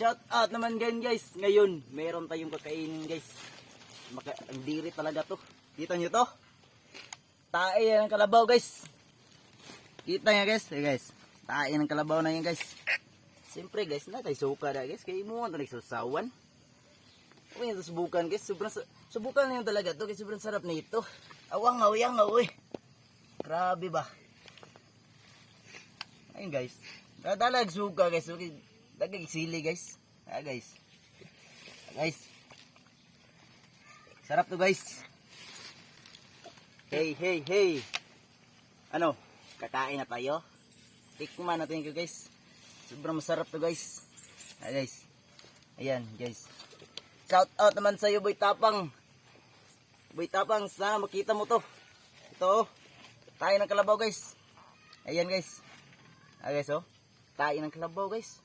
Shout out naman guys. Ngayon, meron tayong kakainin guys. Ang diri talaga to. Kita nyo to? Tae yan ng kalabaw guys. Kita nyo guys. Hey guys. Tae ng kalabaw na yan guys. Siyempre guys, natay suka na guys. Kaya mo ito nagsasawan. Huwag nyo subukan guys. Subukan nyo talaga to. Kasi sobrang sarap na ito. Awang uy. Grabe ba? Ayun guys. Dadalag suka guys. Dagag sili guys. Guys. Sarap to guys. Hey. Ano? Kakain na tayo. Tikman natin ito guys. Sobrang masarap to guys. Guys. Ayan guys. Shout out naman sa iyo Boy Tapang. Boy Tapang, sana makita mo to. Ito. Tayo ng kalabaw guys. Ayan guys. Guys oh. Tayo ng kalabaw guys.